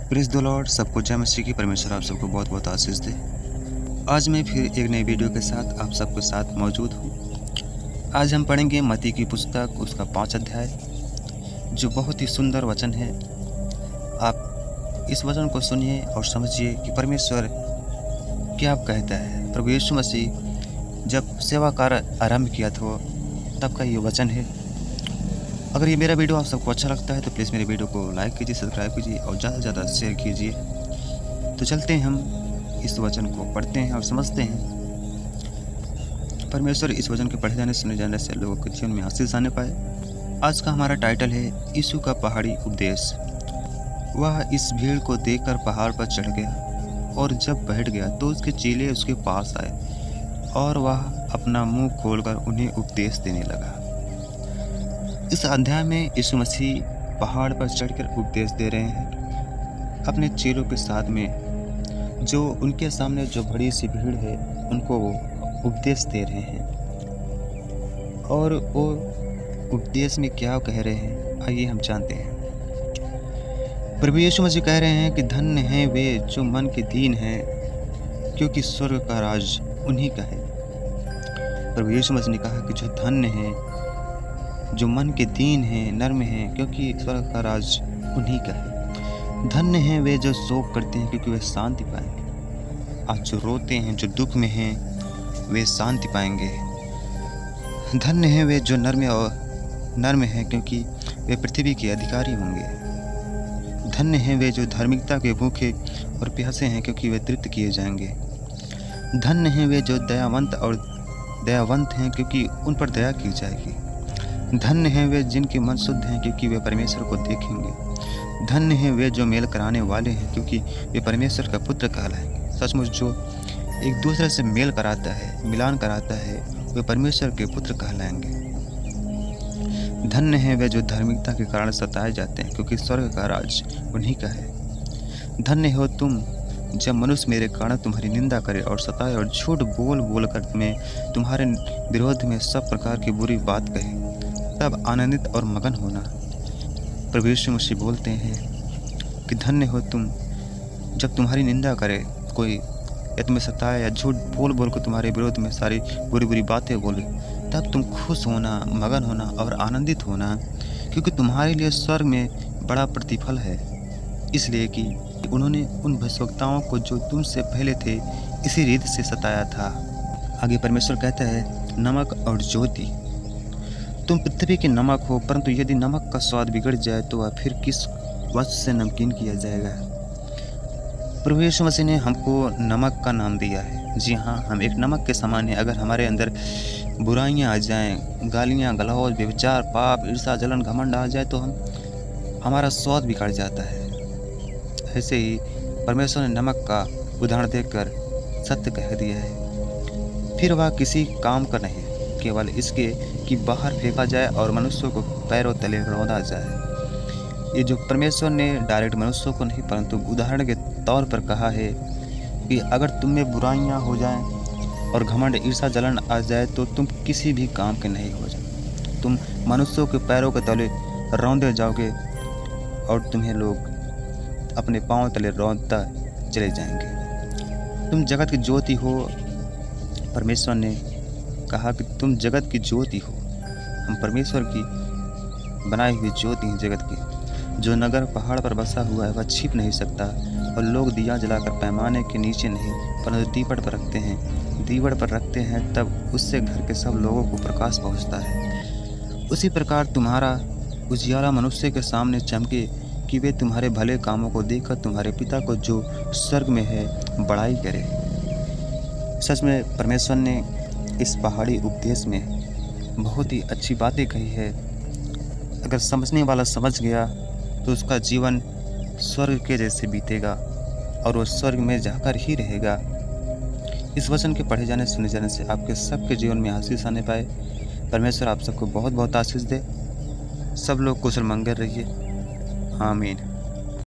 Praise the Lord. सबको जय मसीह की। परमेश्वर आप सबको बहुत बहुत आशीष दे। आज मैं फिर एक नई वीडियो के साथ आप सबके साथ मौजूद हूँ। आज हम पढ़ेंगे मत्ती की पुस्तक उसका 5 अध्याय, जो बहुत ही सुंदर वचन है। आप इस वचन को सुनिए और समझिए कि परमेश्वर क्या कहता है। प्रभु यीशु मसीह जब सेवा कार्य आरंभ किया था तब का ये वचन है। अगर ये मेरा वीडियो आप सबको अच्छा लगता है तो प्लीज़ मेरे वीडियो को लाइक कीजिए, सब्सक्राइब कीजिए और ज़्यादा से ज़्यादा शेयर कीजिए। तो चलते हैं, हम इस वचन को पढ़ते हैं और समझते हैं। परमेश्वर इस वचन के पढ़े जाने सुने जाने से लोगों के जीवन में आशीष आने पाए। आज का हमारा टाइटल है यीशु का पहाड़ी उपदेश। वह इस भीड़ को देखकर पहाड़ पर चढ़ गया और जब बैठ गया तो उसके चेले उसके पास आए और वह अपना मुंह खोलकर उन्हें उपदेश देने लगा। इस अध्याय में यीशु मसीह पहाड़ पर चढ़कर उपदेश दे रहे हैं अपने चेलों के साथ में। जो उनके सामने जो बड़ी सी भीड़ है उनको वो उपदेश दे रहे हैं, और वो उपदेश में क्या कह रहे हैं आइए हम जानते हैं। प्रभु यीशु मसीह कह रहे हैं कि धन्य हैं वे जो मन के दीन हैं, क्योंकि स्वर्ग का राज उन्हीं का है। प्रभु यीशु मसीह ने कहा कि जो धन्य हैं, जो मन के दीन हैं, नर्म हैं, क्योंकि स्वर्ग का राज उन्हीं का है। धन्य हैं वे जो शोक करते हैं, क्योंकि वे शांति पाएंगे। आज जो रोते हैं, जो दुख में हैं, वे शांति पाएंगे। धन्य हैं वे जो नर्म हैं, क्योंकि वे पृथ्वी के अधिकारी होंगे। धन्य हैं वे जो धार्मिकता के भूखे और प्यासे हैं, क्योंकि वे तृप्त किए जाएंगे। धन्य हैं वे जो दयावंत हैं, क्योंकि उन पर दया की जाएगी। धन्य हैं वे जिनके मन शुद्ध हैं, क्योंकि वे परमेश्वर को देखेंगे। धन्य हैं वे जो मेल कराने वाले हैं, क्योंकि वे परमेश्वर का पुत्र कहलाएंगे। सचमुच जो एक दूसरे से मेल कराता है, मिलान कराता है, वे परमेश्वर के पुत्र कहलाएंगे। धन्य हैं वे जो धार्मिकता के कारण सताए जाते हैं, क्योंकि स्वर्ग का राज उन्हीं का है। धन्य हो तुम जब मनुष्य मेरे कारण तुम्हारी निंदा करे और सताए और झूठ बोल कर तुम्हारे विरोध में सब प्रकार की बुरी बात कहे, तब आनंदित और मगन होना। प्रभु यीशु मसीह बोलते हैं कि धन्य हो तुम जब तुम्हारी निंदा करे कोई, या तुम्हें सताए या झूठ बोल कर तुम्हारे विरोध में सारी बुरी बातें बोले, तब तुम खुश होना, मगन होना और आनंदित होना, क्योंकि तुम्हारे लिए स्वर्ग में बड़ा प्रतिफल है। इसलिए कि उन्होंने उन भविष्यवक्ताओं को जो तुमसे पहले थे इसी रीति से सताया था। आगे परमेश्वर कहता है, नमक और ज्योति। तुम पृथ्वी के नमक हो, परंतु यदि नमक का स्वाद बिगड़ जाए तो वह फिर किस वस्तु से नमकीन किया जाएगा। प्रभु यीशु मसीह ने हमको नमक का नाम दिया है। जी हाँ, हम एक नमक के समान हैं। अगर हमारे अंदर बुराइयां आ जाएं, गालियां, गलौज, व्यभिचार, पाप, ईर्ष्या, जलन, घमंड आ जाए तो हमारा स्वाद बिगड़ जाता है। ऐसे ही परमेश्वर ने नमक का उदाहरण देकर सत्य कह दिया है। फिर वह किसी काम का नहीं, केवल इसके कि बाहर फेंका जाए और मनुष्यों को पैरों तले रौंदा जाए। ये जो परमेश्वर ने डायरेक्ट मनुष्यों को नहीं परंतु उदाहरण के तौर पर कहा है कि अगर तुम में बुराइयां हो जाएं और घमंड, ईर्ष्या, जलन आ जाए तो तुम किसी भी काम के नहीं हो जाए। तुम मनुष्यों के पैरों के तले रौंदे जाओगे और तुम्हें लोग अपने पांव तले रौंदता चले जाएंगे। तुम जगत की ज्योति हो। परमेश्वर ने कहा कि तुम जगत की ज्योति हो। हम परमेश्वर की बनाई हुई ज्योति हैं जगत की। जो नगर पहाड़ पर बसा हुआ है वह छिप नहीं सकता, और लोग दिया जलाकर पैमाने के नीचे नहीं परंतु दीपट पर रखते हैं। दीपट पर रखते हैं तब उससे घर के सब लोगों को प्रकाश पहुँचता है। उसी प्रकार तुम्हारा उजियारा मनुष्य के सामने चमके, कि वे तुम्हारे भले कामों को देखकर तुम्हारे पिता को जो स्वर्ग में है बड़ाई करे। सच में परमेश्वर ने इस पहाड़ी उपदेश में बहुत ही अच्छी बातें कही है। अगर समझने वाला समझ गया तो उसका जीवन स्वर्ग के जैसे बीतेगा और वो स्वर्ग में जाकर ही रहेगा। इस वचन के पढ़े जाने सुने जाने से आपके सबके जीवन में आशीष आने पाए। परमेश्वर आप सबको बहुत बहुत आशीष दे। सब लोग कुशल मंगल रहिए। आमीन।